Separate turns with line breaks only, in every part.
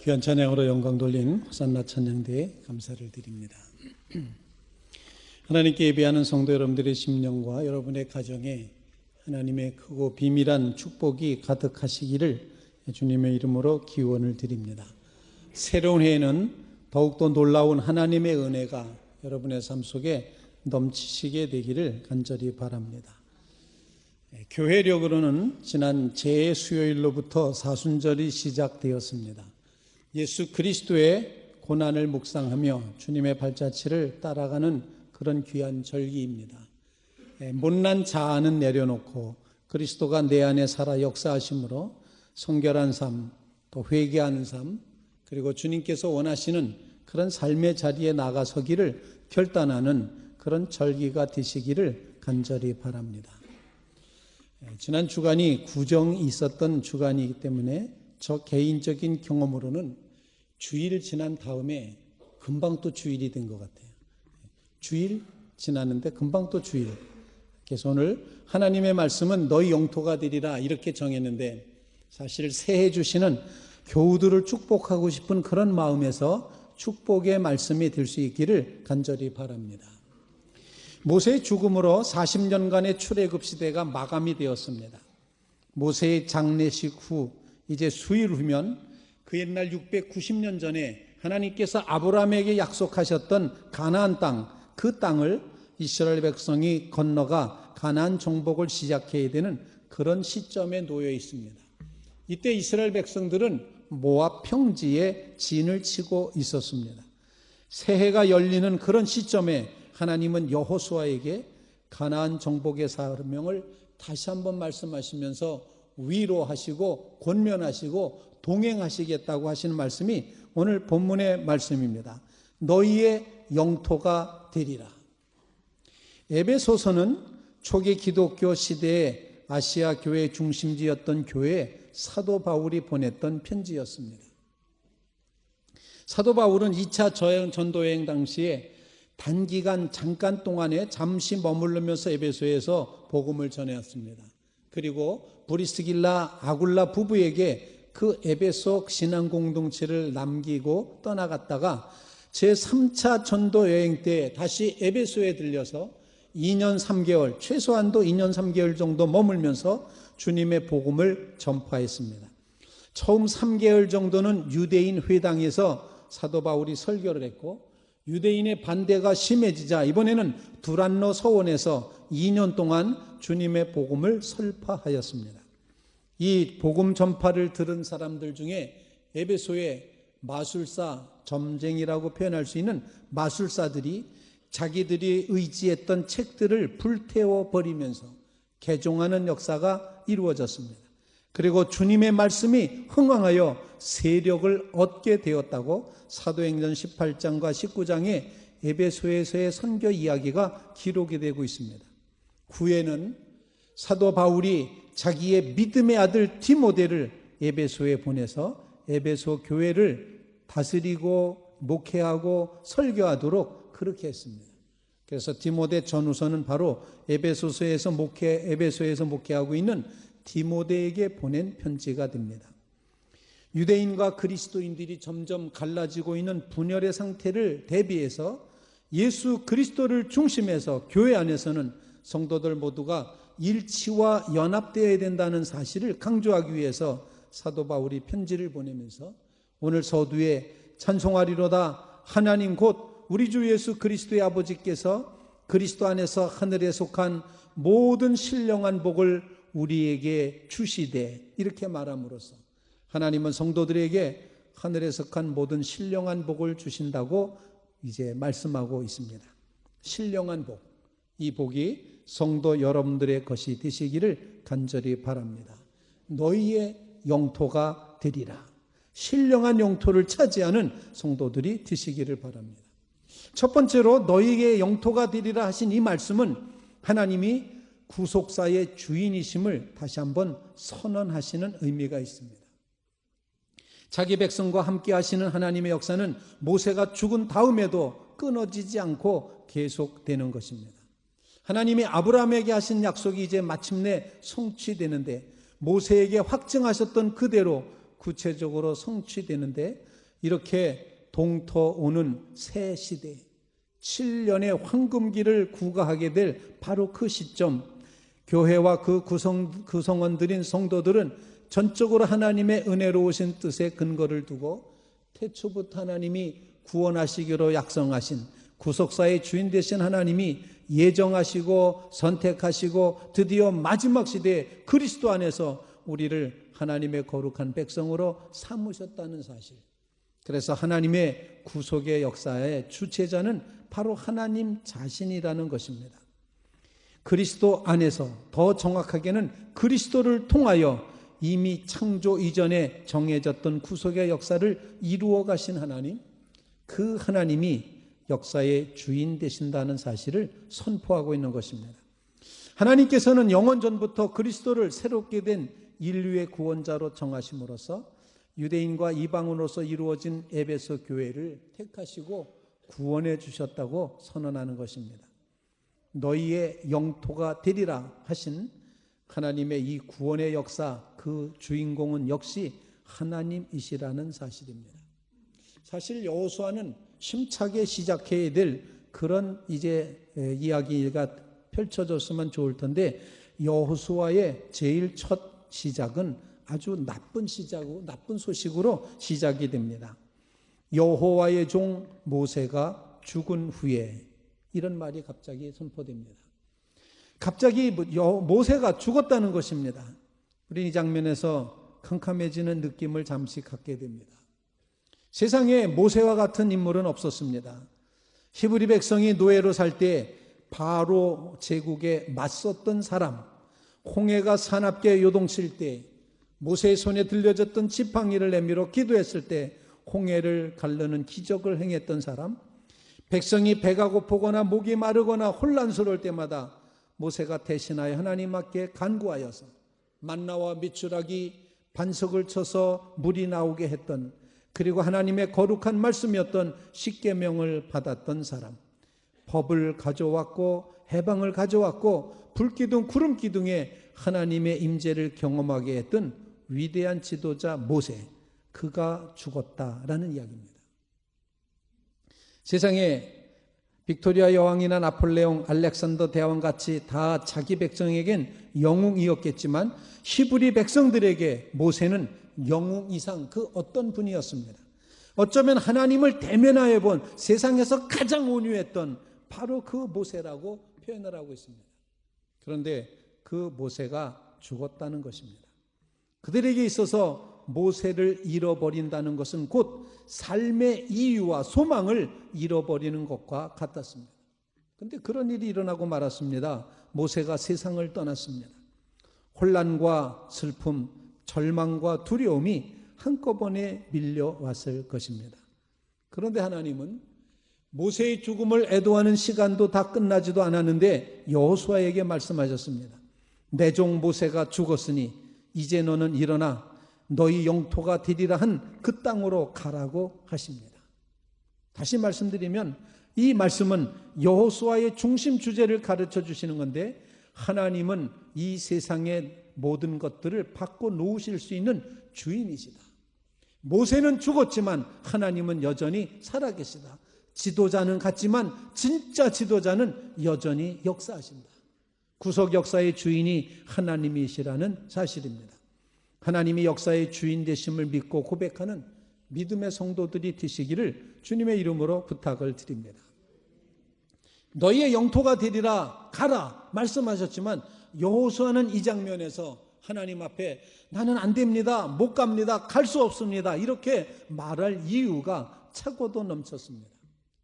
귀한 찬양으로 영광 돌린 호산나 찬양대에 감사를 드립니다. 하나님께 예배하는 성도 여러분들의 심령과 여러분의 가정에 하나님의 크고 비밀한 축복이 가득하시기를 주님의 이름으로 기원을 드립니다. 새로운 해에는 더욱더 놀라운 하나님의 은혜가 여러분의 삶 속에 넘치시게 되기를 간절히 바랍니다. 교회력으로는 지난 재수요일로부터 사순절이 시작되었습니다. 예수 그리스도의 고난을 묵상하며 주님의 발자취를 따라가는 그런 귀한 절기입니다. 못난 자아는 내려놓고 그리스도가 내 안에 살아 역사하심으로 성결한 삶, 또 회개하는 삶, 그리고 주님께서 원하시는 그런 삶의 자리에 나가서기를 결단하는 그런 절기가 되시기를 간절히 바랍니다. 지난 주간이 구정이 있었던 주간이기 때문에 저 개인적인 경험으로는 주일 지난 다음에 금방 또 주일이 된 것 같아요. 주일 지났는데 금방 또 주일. 그래서 오늘 하나님의 말씀은 너희 영토가 되리라 이렇게 정했는데 사실 새해 주시는 교우들을 축복하고 싶은 그런 마음에서 축복의 말씀이 될 수 있기를 간절히 바랍니다. 모세의 죽음으로 40년간의 출애굽 시대가 마감이 되었습니다. 모세의 장례식 후 이제 수일 후면 그 옛날 690년 전에 하나님께서 아브라함에게 약속하셨던 가나안 땅, 그 땅을 이스라엘 백성이 건너가 가나안 정복을 시작해야 되는 그런 시점에 놓여 있습니다. 이때 이스라엘 백성들은 모압 평지에 진을 치고 있었습니다. 새해가 열리는 그런 시점에 하나님은 여호수아에게 가나안 정복의 사명을 다시 한번 말씀하시면서 위로하시고 권면하시고 동행하시겠다고 하시는 말씀이 오늘 본문의 말씀입니다. 너희의 영토가 되리라. 에베소서는 초기 기독교 시대의 아시아 교회의 중심지였던 교회에 사도 바울이 보냈던 편지였습니다. 사도 바울은 2차 전도여행 당시에 단기간 잠깐 동안에 잠시 머무르면서 에베소에서 복음을 전해왔습니다. 그리고 브리스길라 아굴라 부부에게 그 에베소 신앙 공동체를 남기고 떠나갔다가 제3차 전도 여행 때 다시 에베소에 들려서 2년 3개월, 최소한도 2년 3개월 정도 머물면서 주님의 복음을 전파했습니다. 처음 3개월 정도는 유대인 회당에서 사도 바울이 설교를 했고 유대인의 반대가 심해지자 이번에는 두란노 서원에서 2년 동안 주님의 복음을 설파하였습니다. 이 복음 전파를 들은 사람들 중에 에베소의 마술사, 점쟁이라고 표현할 수 있는 마술사들이 자기들이 의지했던 책들을 불태워 버리면서 개종하는 역사가 이루어졌습니다. 그리고 주님의 말씀이 흥왕하여 세력을 얻게 되었다고 사도행전 18장과 19장에 에베소에서의 선교 이야기가 기록이 되고 있습니다. 후에는 사도 바울이 자기의 믿음의 아들 디모데를 에베소에 보내서 에베소 교회를 다스리고 목회하고 설교하도록 그렇게 했습니다. 그래서 디모데 전후서는 바로 에베소에서 목회하고 있는 디모데에게 보낸 편지가 됩니다. 유대인과 그리스도인들이 점점 갈라지고 있는 분열의 상태를 대비해서 예수 그리스도를 중심해서 교회 안에서는 성도들 모두가 일치와 연합되어야 된다는 사실을 강조하기 위해서 사도 바울이 편지를 보내면서 오늘 서두에 찬송하리로다 하나님 곧 우리 주 예수 그리스도의 아버지께서 그리스도 안에서 하늘에 속한 모든 신령한 복을 우리에게 주시되 이렇게 말함으로써 하나님은 성도들에게 하늘에 속한 모든 신령한 복을 주신다고 이제 말씀하고 있습니다. 신령한 복, 이 복이 성도 여러분들의 것이 되시기를 간절히 바랍니다. 너희의 영토가 되리라. 신령한 영토를 차지하는 성도들이 되시기를 바랍니다. 첫 번째로 너희의 영토가 되리라 하신 이 말씀은 하나님이 구속사의 주인이심을 다시 한번 선언하시는 의미가 있습니다. 자기 백성과 함께 하시는 하나님의 역사는 모세가 죽은 다음에도 끊어지지 않고 계속되는 것입니다. 하나님이 아브라함에게 하신 약속이 이제 마침내 성취되는데 모세에게 확증하셨던 그대로 구체적으로 성취되는데 이렇게 동터오는 새 시대, 7년의 황금기를 구가하게 될 바로 그 시점, 교회와 그 구성원들인 성도들은 전적으로 하나님의 은혜로우신 뜻에 근거를 두고 태초부터 하나님이 구원하시기로 약속하신 구속사의 주인 되신 하나님이 예정하시고 선택하시고 드디어 마지막 시대에 그리스도 안에서 우리를 하나님의 거룩한 백성으로 삼으셨다는 사실. 그래서 하나님의 구속의 역사의 주체자는 바로 하나님 자신이라는 것입니다. 그리스도 안에서, 더 정확하게는 그리스도를 통하여 이미 창조 이전에 정해졌던 구속의 역사를 이루어 가신 하나님, 그 하나님이 역사의 주인 되신다는 사실을 선포하고 있는 것입니다. 하나님께서는 영원 전부터 그리스도를 새롭게 된 인류의 구원자로 정하심으로써 유대인과 이방인으로서 이루어진 에베소 교회를 택하시고 구원해 주셨다고 선언하는 것입니다. 너희의 영토가 되리라 하신 하나님의 이 구원의 역사, 그 주인공은 역시 하나님이시라는 사실입니다. 사실 여호수아는 힘차게 시작해야 될 그런 이제 이야기가 펼쳐졌으면 좋을 텐데, 여호수아의 제일 첫 시작은 아주 나쁜 소식으로 시작이 됩니다. 여호와의 종 모세가 죽은 후에, 이런 말이 갑자기 선포됩니다. 갑자기 모세가 죽었다는 것입니다. 우리 이 장면에서 캄캄해지는 느낌을 잠시 갖게 됩니다. 세상에 모세와 같은 인물은 없었습니다. 히브리 백성이 노예로 살 때 바로 제국에 맞섰던 사람, 홍해가 사납게 요동칠 때 모세의 손에 들려졌던 지팡이를 내밀어 기도했을 때 홍해를 가르는 기적을 행했던 사람, 백성이 배가 고프거나 목이 마르거나 혼란스러울 때마다 모세가 대신하여 하나님 앞에 간구하여서 만나와 밑줄하기 반석을 쳐서 물이 나오게 했던, 그리고 하나님의 거룩한 말씀이었던 십계명을 받았던 사람, 법을 가져왔고 해방을 가져왔고 불기둥 구름기둥에 하나님의 임재를 경험하게 했던 위대한 지도자 모세, 그가 죽었다라는 이야기입니다. 세상에 빅토리아 여왕이나 나폴레옹, 알렉산더 대왕 같이 다 자기 백성에겐 영웅이었겠지만 히브리 백성들에게 모세는 영웅 이상 그 어떤 분이었습니다. 어쩌면 하나님을 대면하여 본 세상에서 가장 온유했던 바로 그 모세라고 표현을 하고 있습니다. 그런데 그 모세가 죽었다는 것입니다. 그들에게 있어서 모세를 잃어버린다는 것은 곧 삶의 이유와 소망을 잃어버리는 것과 같았습니다. 그런데 그런 일이 일어나고 말았습니다. 모세가 세상을 떠났습니다. 혼란과 슬픔, 절망과 두려움이 한꺼번에 밀려왔을 것입니다. 그런데 하나님은 모세의 죽음을 애도하는 시간도 다 끝나지도 않았는데 여호수아에게 말씀하셨습니다. 내 종 모세가 죽었으니 이제 너는 일어나 너희 영토가 되리라 한 그 땅으로 가라고 하십니다. 다시 말씀드리면 이 말씀은 여호수아의 중심 주제를 가르쳐 주시는 건데, 하나님은 이 세상의 모든 것들을 바꿔 놓으실 수 있는 주인이시다. 모세는 죽었지만 하나님은 여전히 살아계시다. 지도자는 같지만 진짜 지도자는 여전히 역사하신다. 구속 역사의 주인이 하나님이시라는 사실입니다. 하나님이 역사의 주인 되심을 믿고 고백하는 믿음의 성도들이 되시기를 주님의 이름으로 부탁을 드립니다. 너희의 영토가 되리라, 가라 말씀하셨지만 여호수아는 이 장면에서 하나님 앞에 나는 안 됩니다, 못 갑니다, 갈 수 없습니다 이렇게 말할 이유가 차고도 넘쳤습니다.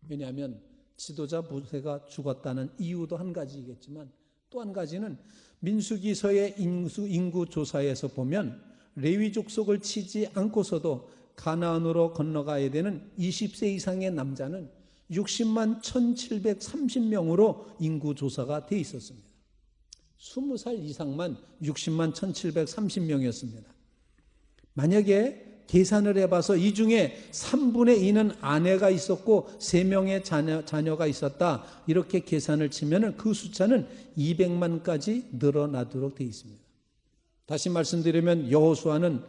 왜냐하면 지도자 모세가 죽었다는 이유도 한 가지이겠지만 또 한 가지는 민수기서의 인구 조사에서 보면 레위 족속을 치지 않고서도 가나안으로 건너가야 되는 20세 이상의 남자는 60만 1730명으로 인구 조사가 돼 있었습니다. 20살 이상만 60만 1730명이었습니다. 만약에 계산을 해봐서 이 중에 3분의 2는 아내가 있었고 3명의 자녀가 있었다, 이렇게 계산을 치면 그 숫자는 200만까지 늘어나도록 되어 있습니다. 다시 말씀드리면 여호수아는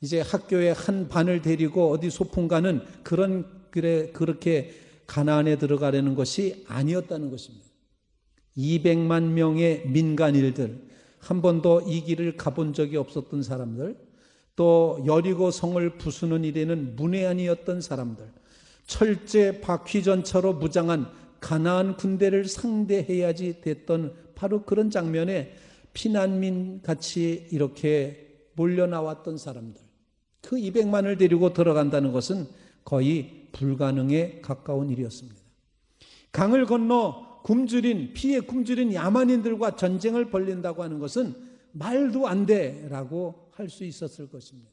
이제 학교의 한 반을 데리고 어디 소풍 가는 그렇게 가나안에 들어가려는 것이 아니었다는 것입니다. 200만 명의 민간인들, 한 번도 이 길을 가본 적이 없었던 사람들, 또 여리고 성을 부수는 일에는 문외한이었던 사람들, 철제 바퀴전차로 무장한 가나안 군대를 상대해야지 됐던 바로 그런 장면에 피난민 같이 이렇게 몰려 나왔던 사람들, 그 200만을 데리고 들어간다는 것은 거의 불가능에 가까운 일이었습니다. 강을 건너 피해 굶주린 야만인들과 전쟁을 벌린다고 하는 것은 말도 안 돼라고 할 수 있었을 것입니다.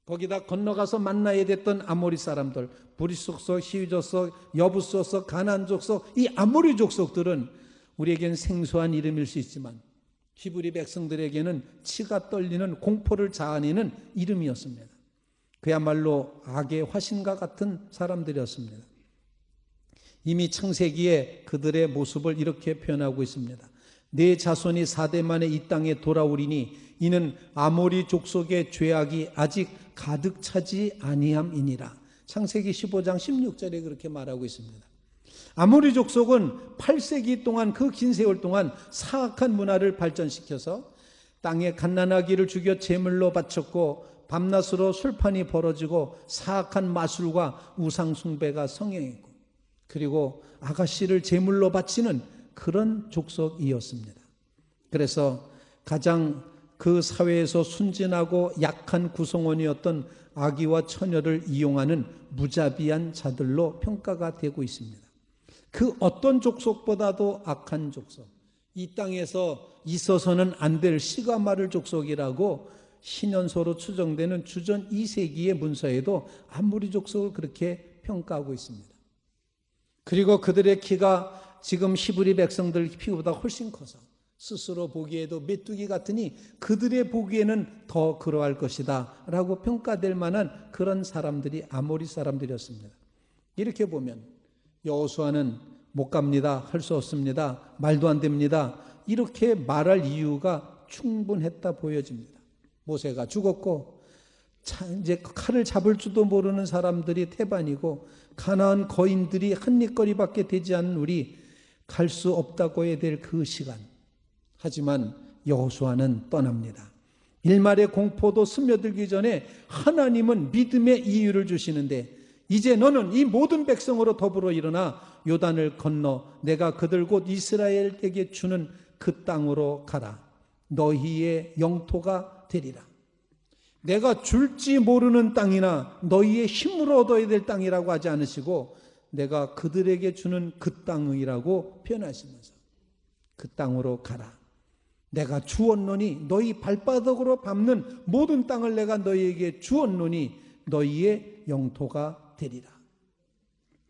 거기다 건너가서 만나야 됐던 아모리 사람들, 브릿 족속, 히위 족속, 여부스 족속, 가나안 족속, 이 아모리 족속들은 우리에겐 생소한 이름일 수 있지만 히브리 백성들에게는 치가 떨리는 공포를 자아내는 이름이었습니다. 그야말로 악의 화신과 같은 사람들이었습니다. 이미 창세기에 그들의 모습을 이렇게 표현하고 있습니다. 내 자손이 4대 만에 이 땅에 돌아오리니 이는 아모리 족속의 죄악이 아직 가득 차지 아니함이니라. 창세기 15장 16절에 그렇게 말하고 있습니다. 아모리 족속은 8세기 동안, 그 긴 세월 동안 사악한 문화를 발전시켜서 땅에 갓난아기를 죽여 제물로 바쳤고 밤낮으로 술판이 벌어지고 사악한 마술과 우상 숭배가 성행했고, 그리고 아가씨를 제물로 바치는 그런 족속이었습니다. 그래서 가장 그 사회에서 순진하고 약한 구성원이었던 아기와 처녀를 이용하는 무자비한 자들로 평가가 되고 있습니다. 그 어떤 족속보다도 악한 족속, 이 땅에서 있어서는 안 될 시가마를 족속이라고 신연서로 추정되는 주전 2세기의 문서에도 아모리 족속을 그렇게 평가하고 있습니다. 그리고 그들의 키가 지금 히브리 백성들 키보다 훨씬 커서 스스로 보기에도 메뚜기 같으니 그들의 보기에는 더 그러할 것이다 라고 평가될 만한 그런 사람들이 아모리 사람들이었습니다. 이렇게 보면 여호수아는 못 갑니다, 할 수 없습니다, 말도 안 됩니다, 이렇게 말할 이유가 충분했다 보여집니다. 모세가 죽었고 이제 칼을 잡을 줄도 모르는 사람들이 태반이고 가나안 거인들이 한입거리밖에 되지 않는 우리 갈 수 없다고 해야 될 그 시간. 하지만 여호수아는 떠납니다. 일말의 공포도 스며들기 전에 하나님은 믿음의 이유를 주시는데, 이제 너는 이 모든 백성으로 더불어 일어나 요단을 건너 내가 그들 곧 이스라엘에게 주는 그 땅으로 가라. 너희의 영토가 되리라. 내가 줄지 모르는 땅이나 너희의 힘으로 얻어야 될 땅이라고 하지 않으시고 내가 그들에게 주는 그 땅이라고 표현하시면서 그 땅으로 가라. 내가 주었노니 너희 발바닥으로 밟는 모든 땅을 내가 너희에게 주었노니 너희의 영토가 되리라.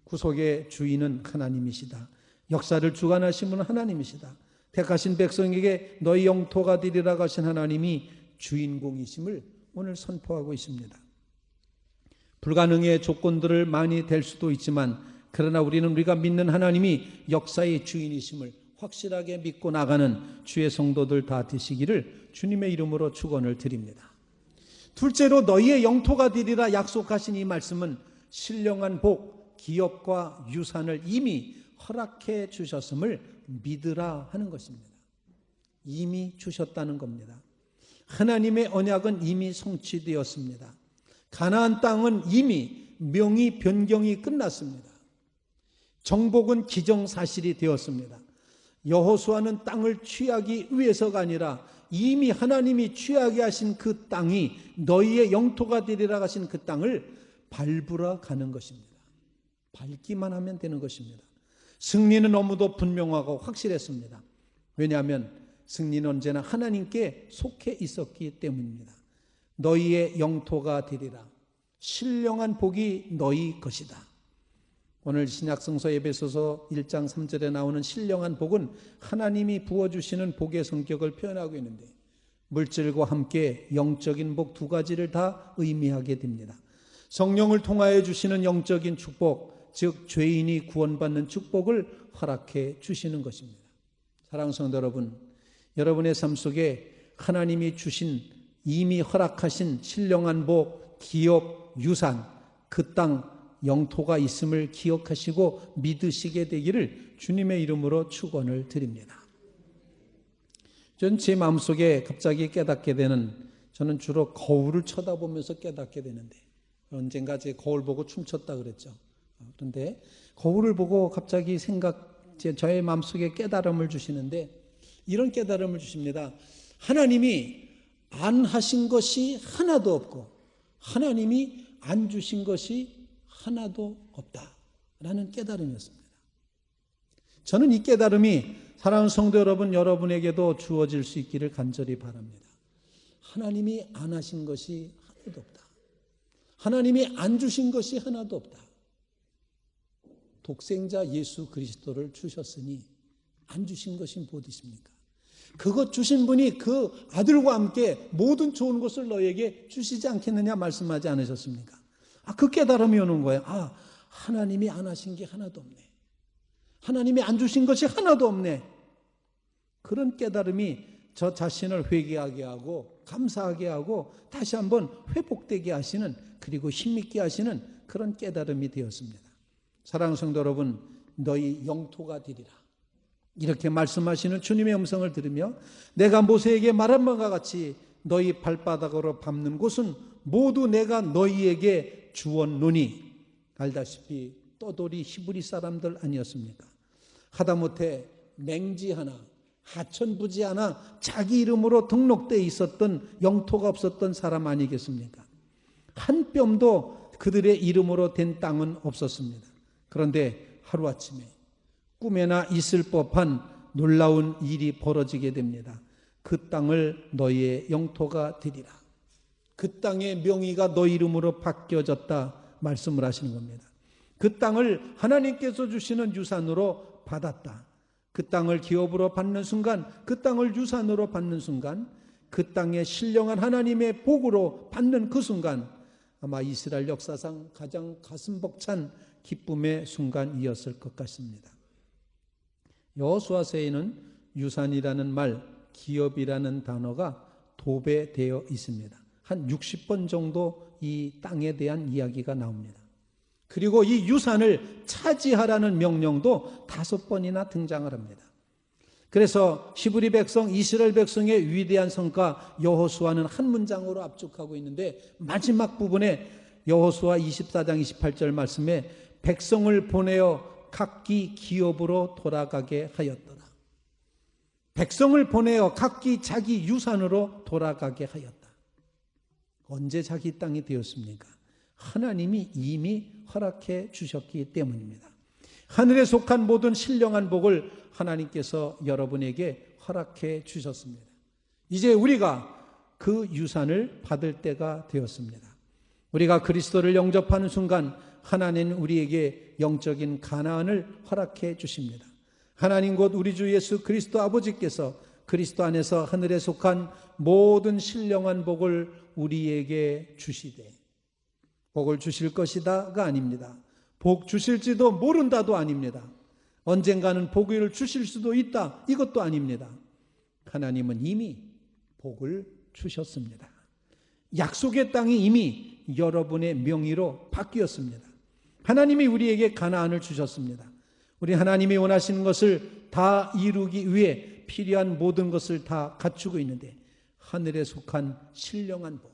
구속의 주인은 하나님이시다. 역사를 주관하신 분은 하나님이시다. 택하신 백성에게 너희 영토가 되리라고 하신 하나님이 주인공이심을 오늘 선포하고 있습니다. 불가능의 조건들을 많이 댈 수도 있지만, 그러나 우리가 믿는 하나님이 역사의 주인이심을 확실하게 믿고 나가는 주의 성도들 다 되시기를 주님의 이름으로 축원을 드립니다. 둘째로 너희의 영토가 되리라 약속하신 이 말씀은 신령한 복, 기업과 유산을 이미 허락해 주셨음을 믿으라 하는 것입니다. 이미 주셨다는 겁니다. 하나님의 언약은 이미 성취되었습니다. 가나안 땅은 이미 명의 변경이 끝났습니다. 정복은 기정사실이 되었습니다. 여호수아는 땅을 취하기 위해서가 아니라 이미 하나님이 취하게 하신 그 땅이 너희의 영토가 되리라 하신 그 땅을 밟으러 가는 것입니다. 밟기만 하면 되는 것입니다. 승리는 너무도 분명하고 확실했습니다. 왜냐하면 승리는 언제나 하나님께 속해 있었기 때문입니다. 너희의 영토가 되리라. 신령한 복이 너희 것이다. 오늘 신약성서 에베소서 1장 3절에 나오는 신령한 복은 하나님이 부어주시는 복의 성격을 표현하고 있는데, 물질과 함께 영적인 복 두 가지를 다 의미하게 됩니다. 성령을 통하여 주시는 영적인 축복, 즉 죄인이 구원받는 축복을 허락해 주시는 것입니다. 사랑하는 성도 여러분, 여러분의 삶 속에 하나님이 주신 이미 허락하신 신령한 복, 기업, 유산, 그 땅 영토가 있음을 기억하시고 믿으시게 되기를 주님의 이름으로 축원을 드립니다. 전 제 마음속에 갑자기 깨닫게 되는, 저는 주로 거울을 쳐다보면서 깨닫게 되는데, 언젠가 제 거울 보고 춤췄다 그랬죠. 그런데 거울을 보고 갑자기 저의 마음속에 깨달음을 주시는데, 이런 깨달음을 주십니다. 하나님이 안 하신 것이 하나도 없고 하나님이 안 주신 것이 하나도 없다라는 깨달음이었습니다. 저는 이 깨달음이 사랑하는 성도 여러분, 여러분에게도 주어질 수 있기를 간절히 바랍니다. 하나님이 안 하신 것이 하나도 없다. 하나님이 안 주신 것이 하나도 없다. 독생자 예수 그리스도를 주셨으니 안 주신 것이 무엇 있습니까? 그것 주신 분이 그 아들과 함께 모든 좋은 것을 너에게 주시지 않겠느냐 말씀하지 않으셨습니까? 그 깨달음이 오는 거예요. 하나님이 안 하신 게 하나도 없네. 하나님이 안 주신 것이 하나도 없네. 그런 깨달음이 저 자신을 회개하게 하고 감사하게 하고 다시 한번 회복되게 하시는, 그리고 힘있게 하시는 그런 깨달음이 되었습니다. 사랑하는 성도 여러분, 너희 영토가 되리라, 이렇게 말씀하시는 주님의 음성을 들으며, 내가 모세에게 말한 바와 같이 너희 발바닥으로 밟는 곳은 모두 내가 너희에게 주었노니, 알다시피 떠돌이 히브리 사람들 아니었습니까? 하다못해 맹지 하나, 하천부지 하나 자기 이름으로 등록되어 있었던, 영토가 없었던 사람 아니겠습니까? 한 뼘도 그들의 이름으로 된 땅은 없었습니다. 그런데 하루아침에 꿈에나 있을 법한 놀라운 일이 벌어지게 됩니다. 그 땅을 너희의 영토가 되리라. 그 땅의 명의가 너희 이름으로 바뀌어졌다 말씀을 하시는 겁니다. 그 땅을 하나님께서 주시는 유산으로 받았다. 그 땅을 기업으로 받는 순간, 그 땅을 유산으로 받는 순간, 그 땅의 신령한 하나님의 복으로 받는 그 순간, 아마 이스라엘 역사상 가장 가슴 벅찬 기쁨의 순간이었을 것 같습니다. 여호수아서에는 유산이라는 말, 기업이라는 단어가 도배되어 있습니다. 한 60번 정도 이 땅에 대한 이야기가 나옵니다. 그리고 이 유산을 차지하라는 명령도 5번이나 등장을 합니다. 그래서 히브리 백성, 이스라엘 백성의 위대한 성과 여호수아는 한 문장으로 압축하고 있는데, 마지막 부분에 여호수아 24장 28절 말씀에 백성을 보내어 각기 기업으로 돌아가게 하였더라. 백성을 보내어 각기 자기 유산으로 돌아가게 하였다. 언제 자기 땅이 되었습니까? 하나님이 이미 허락해 주셨기 때문입니다. 하늘에 속한 모든 신령한 복을 하나님께서 여러분에게 허락해 주셨습니다. 이제 우리가 그 유산을 받을 때가 되었습니다. 우리가 그리스도를 영접하는 순간 하나님은 우리에게 영적인 가나안을 허락해 주십니다. 하나님 곧 우리 주 예수 그리스도 아버지께서 그리스도 안에서 하늘에 속한 모든 신령한 복을 우리에게 주시되, 복을 주실 것이다가 아닙니다. 복 주실지도 모른다도 아닙니다. 언젠가는 복을 주실 수도 있다, 이것도 아닙니다. 하나님은 이미 복을 주셨습니다. 약속의 땅이 이미 여러분의 명의로 바뀌었습니다. 하나님이 우리에게 가나안을 주셨습니다. 우리 하나님이 원하시는 것을 다 이루기 위해 필요한 모든 것을 다 갖추고 있는데, 하늘에 속한 신령한 복,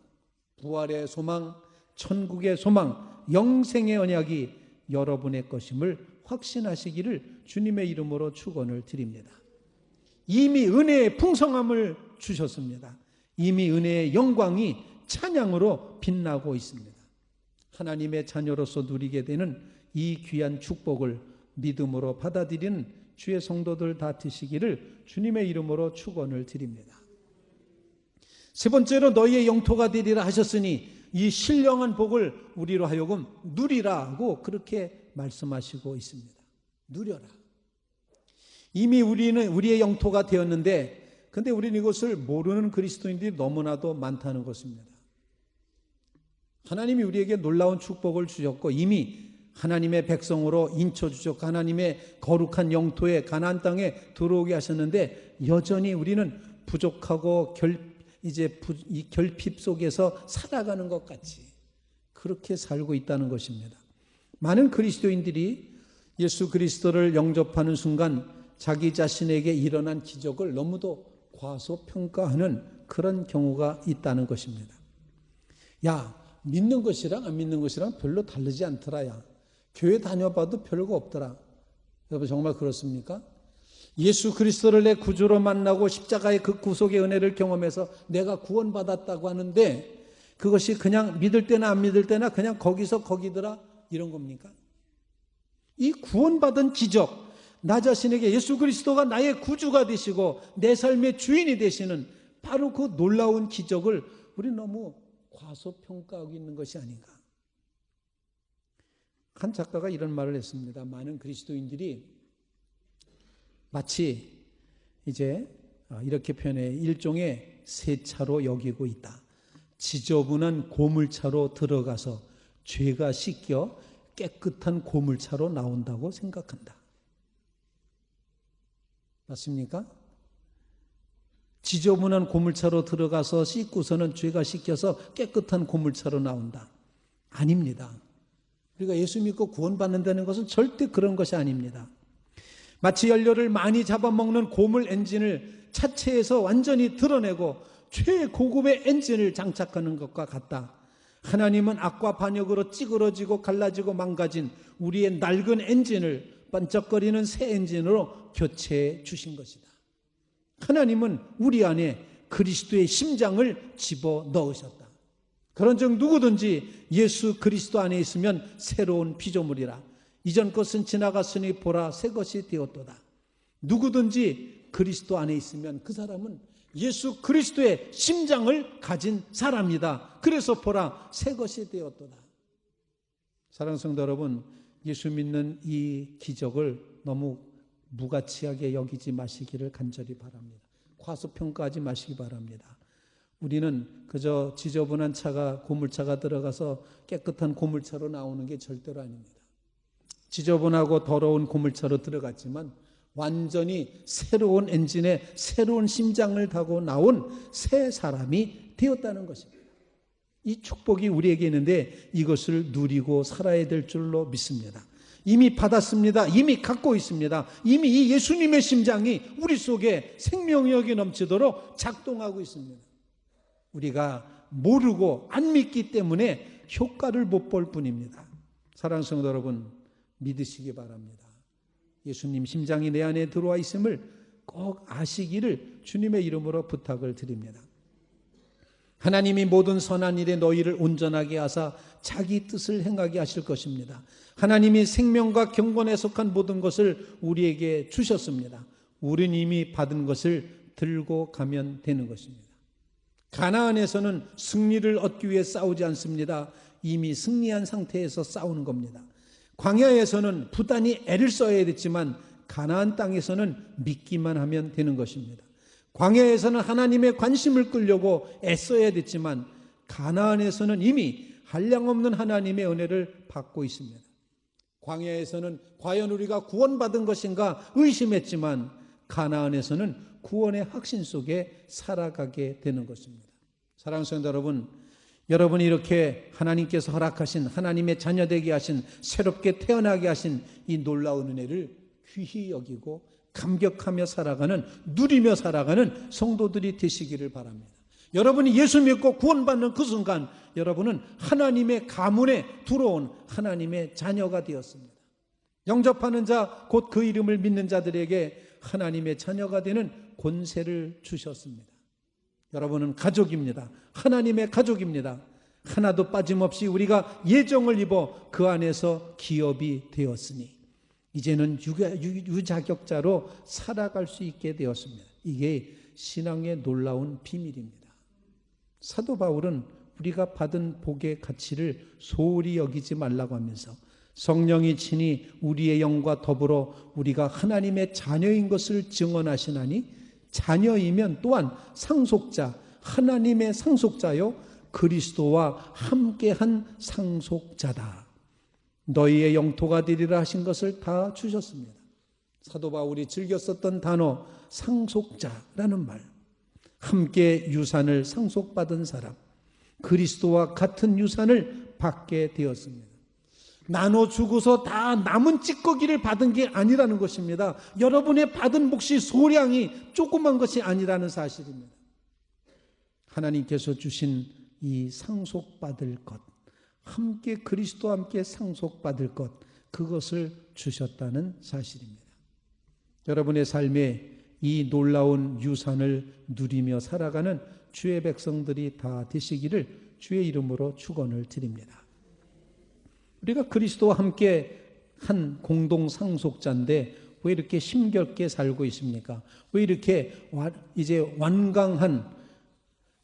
부활의 소망, 천국의 소망, 영생의 언약이 여러분의 것임을 확신하시기를 주님의 이름으로 축원을 드립니다. 이미 은혜의 풍성함을 주셨습니다. 이미 은혜의 영광이 찬양으로 빛나고 있습니다. 하나님의 자녀로서 누리게 되는 이 귀한 축복을 믿음으로 받아들이는 주의 성도들 다 되시기를 주님의 이름으로 축원을 드립니다. 세 번째로 너희의 영토가 되리라 하셨으니, 이 신령한 복을 우리로 하여금 누리라고 그렇게 말씀하시고 있습니다. 누려라. 이미 우리는 우리의 영토가 되었는데, 근데 우리는 이것을 모르는 그리스도인들이 너무나도 많다는 것입니다. 하나님이 우리에게 놀라운 축복을 주셨고, 이미 하나님의 백성으로 인쳐주셨고, 하나님의 거룩한 영토에 가나안 땅에 들어오게 하셨는데, 여전히 우리는 부족하고 이제 이 결핍 속에서 살아가는 것 같이 그렇게 살고 있다는 것입니다. 많은 그리스도인들이 예수 그리스도를 영접하는 순간 자기 자신에게 일어난 기적을 너무도 과소평가하는 그런 경우가 있다는 것입니다. 야, 믿는 것이랑 안 믿는 것이랑 별로 다르지 않더라. 야, 교회 다녀봐도 별거 없더라. 여러분 정말 그렇습니까? 예수 그리스도를 내 구주로 만나고 십자가의 그 구속의 은혜를 경험해서 내가 구원받았다고 하는데 그것이 그냥 믿을 때나 안 믿을 때나 그냥 거기서 거기더라 이런 겁니까? 이 구원받은 기적, 나 자신에게 예수 그리스도가 나의 구주가 되시고 내 삶의 주인이 되시는 바로 그 놀라운 기적을 우리 너무 과소평가하고 있는 것이 아닌가. 한 작가가 이런 말을 했습니다. 많은 그리스도인들이 마치 이제 이렇게 표현해 일종의 세차로 여기고 있다. 지저분한 고물차로 들어가서 죄가 씻겨 깨끗한 고물차로 나온다고 생각한다. 맞습니까? 지저분한 고물차로 들어가서 씻고서는 죄가 씻겨서 깨끗한 고물차로 나온다. 아닙니다. 우리가 예수 믿고 구원받는다는 것은 절대 그런 것이 아닙니다. 마치 연료를 많이 잡아먹는 고물 엔진을 차체에서 완전히 드러내고 최고급의 엔진을 장착하는 것과 같다. 하나님은 악과 반역으로 찌그러지고 갈라지고 망가진 우리의 낡은 엔진을 반짝거리는 새 엔진으로 교체해 주신 것이다. 하나님은 우리 안에 그리스도의 심장을 집어넣으셨다. 그런즉 누구든지 예수 그리스도 안에 있으면 새로운 피조물이라. 이전 것은 지나갔으니 보라 새 것이 되었도다. 누구든지 그리스도 안에 있으면 그 사람은 예수 그리스도의 심장을 가진 사람이다. 그래서 보라 새 것이 되었도다. 사랑하는 성도 여러분, 예수 믿는 이 기적을 너무 무가치하게 여기지 마시기를 간절히 바랍니다. 과소평가하지 마시기 바랍니다. 우리는 그저 지저분한 차가 고물차가 들어가서 깨끗한 고물차로 나오는 게 절대로 아닙니다. 지저분하고 더러운 고물차로 들어갔지만 완전히 새로운 엔진에 새로운 심장을 타고 나온 새 사람이 되었다는 것입니다. 이 축복이 우리에게 있는데 이것을 누리고 살아야 될 줄로 믿습니다. 이미 받았습니다. 이미 갖고 있습니다. 이미 이 예수님의 심장이 우리 속에 생명력이 넘치도록 작동하고 있습니다. 우리가 모르고 안 믿기 때문에 효과를 못 볼 뿐입니다. 사랑하는 성도 여러분, 믿으시기 바랍니다. 예수님 심장이 내 안에 들어와 있음을 꼭 아시기를 주님의 이름으로 부탁을 드립니다. 하나님이 모든 선한 일에 너희를 온전하게 하사 자기 뜻을 행하게 하실 것입니다. 하나님이 생명과 경건에 속한 모든 것을 우리에게 주셨습니다. 우리는 이미 받은 것을 들고 가면 되는 것입니다. 가나안에서는 승리를 얻기 위해 싸우지 않습니다. 이미 승리한 상태에서 싸우는 겁니다. 광야에서는 부단히 애를 써야 됐지만 가나안 땅에서는 믿기만 하면 되는 것입니다. 광야에서는 하나님의 관심을 끌려고 애써야 됐지만 가나안에서는 이미 한량없는 하나님의 은혜를 받고 있습니다. 광야에서는 과연 우리가 구원받은 것인가 의심했지만 가나안에서는 구원의 확신 속에 살아가게 되는 것입니다. 사랑하는 성도 여러분, 여러분이 이렇게 하나님께서 허락하신 하나님의 자녀되게 하신 새롭게 태어나게 하신 이 놀라운 은혜를 귀히 여기고 감격하며 살아가는, 누리며 살아가는 성도들이 되시기를 바랍니다. 여러분이 예수 믿고 구원받는 그 순간 여러분은 하나님의 가문에 들어온 하나님의 자녀가 되었습니다. 영접하는 자, 곧 그 이름을 믿는 자들에게 하나님의 자녀가 되는 권세를 주셨습니다. 여러분은 가족입니다. 하나님의 가족입니다. 하나도 빠짐없이 우리가 예정을 입어 그 안에서 기업이 되었으니 이제는 유자격자로 살아갈 수 있게 되었습니다. 이게 신앙의 놀라운 비밀입니다. 사도 바울은 우리가 받은 복의 가치를 소홀히 여기지 말라고 하면서 성령이 친히 우리의 영과 더불어 우리가 하나님의 자녀인 것을 증언하시나니 자녀이면 또한 상속자, 하나님의 상속자요 그리스도와 함께한 상속자다. 너희의 영토가 되리라 하신 것을 다 주셨습니다. 사도 바울이 즐겨 썼던 단어 상속자라는 말. 함께 유산을 상속받은 사람, 그리스도와 같은 유산을 받게 되었습니다. 나눠 주고서 다 남은 찌꺼기를 받은 게 아니라는 것입니다. 여러분의 받은 몫이 소량이 조그만 것이 아니라는 사실입니다. 하나님께서 주신 이 상속받을 것, 함께 그리스도와 함께 상속받을 것, 그것을 주셨다는 사실입니다. 여러분의 삶에 이 놀라운 유산을 누리며 살아가는 주의 백성들이 다 되시기를 주의 이름으로 축원을 드립니다. 우리가 그리스도와 함께 한 공동 상속자인데 왜 이렇게 힘겹게 살고 있습니까? 왜 이렇게 이제 완강한,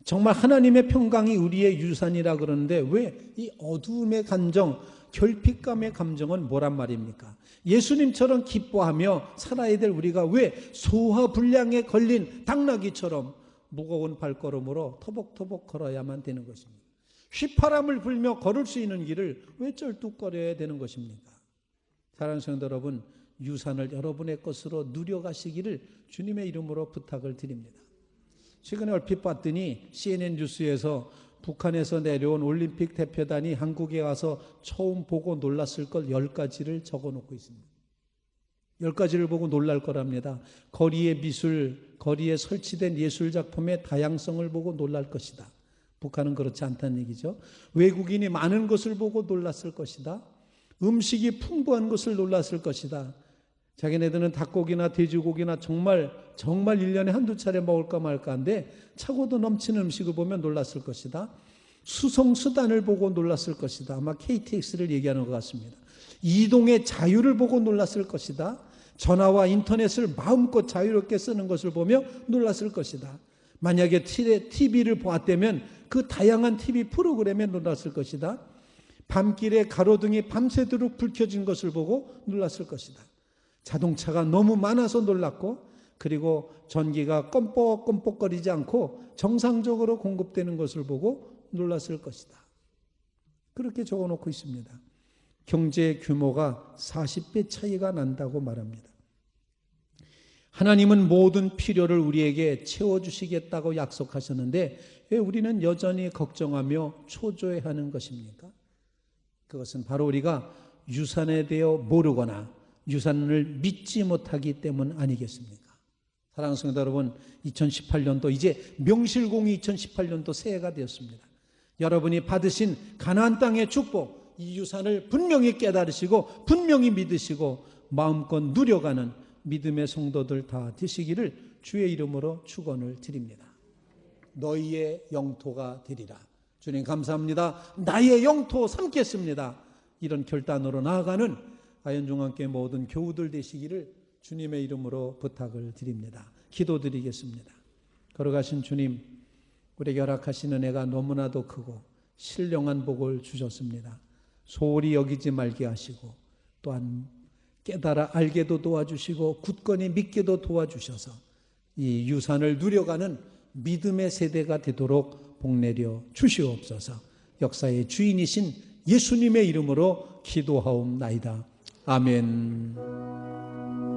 정말 하나님의 평강이 우리의 유산이라 그러는데 왜 이 어두움의 감정, 결핍감의 감정은 뭐란 말입니까? 예수님처럼 기뻐하며 살아야 될 우리가 왜 소화불량에 걸린 당나귀처럼 무거운 발걸음으로 터벅터벅 걸어야만 되는 것입니까? 휘파람을 불며 걸을 수 있는 길을 왜 쩔뚝거려야 되는 것입니까? 사랑하는 성도 여러분, 유산을 여러분의 것으로 누려가시기를 주님의 이름으로 부탁을 드립니다. 최근에 얼핏 봤더니 CNN 뉴스에서 북한에서 내려온 올림픽 대표단이 한국에 와서 처음 보고 놀랐을 걸 10가지를 적어놓고 있습니다. 10가지를 보고 놀랄 거랍니다. 거리의 미술, 거리에 설치된 예술작품의 다양성을 보고 놀랄 것이다. 북한은 그렇지 않다는 얘기죠. 외국인이 많은 것을 보고 놀랐을 것이다. 음식이 풍부한 것을 놀랐을 것이다. 자기네들은 닭고기나 돼지고기나 정말 1년에 한두 차례 먹을까 말까 한데 차고도 넘치는 음식을 보면 놀랐을 것이다. 수송수단을 보고 놀랐을 것이다. 아마 KTX를 얘기하는 것 같습니다. 이동의 자유를 보고 놀랐을 것이다. 전화와 인터넷을 마음껏 자유롭게 쓰는 것을 보며 놀랐을 것이다. 만약에 TV를 보았다면 그 다양한 TV 프로그램에 놀랐을 것이다. 밤길에 가로등이 밤새도록 불 켜진 것을 보고 놀랐을 것이다. 자동차가 너무 많아서 놀랐고, 그리고 전기가 껌뻑껌뻑거리지 않고 정상적으로 공급되는 것을 보고 놀랐을 것이다. 그렇게 적어놓고 있습니다. 경제 규모가 40배 차이가 난다고 말합니다. 하나님은 모든 필요를 우리에게 채워주시겠다고 약속하셨는데 왜 우리는 여전히 걱정하며 초조해하는 것입니까? 그것은 바로 우리가 유산에 대해 모르거나 유산을 믿지 못하기 때문 아니겠습니까? 사랑하는 성도 여러분, 2018년도 이제 명실공히 2018년도 새해가 되었습니다. 여러분이 받으신 가나안 땅의 축복, 이 유산을 분명히 깨달으시고 분명히 믿으시고 마음껏 누려가는 믿음의 성도들 다 되시기를 주의 이름으로 축원을 드립니다. 너희의 영토가 되리라. 주님 감사합니다. 나의 영토 삼겠습니다. 이런 결단으로 나아가는 아현종합교회 모든 교우들 되시기를 주님의 이름으로 부탁을 드립니다. 기도드리겠습니다. 걸어가신 주님, 우리에게 허락하시는 은혜가 너무나도 크고 신령한 복을 주셨습니다. 소홀히 여기지 말게 하시고 또한 깨달아 알게도 도와주시고 굳건히 믿게도 도와주셔서 이 유산을 누려가는 믿음의 세대가 되도록 복내려 주시옵소서. 역사의 주인이신 예수님의 이름으로 기도하옵나이다. 아멘.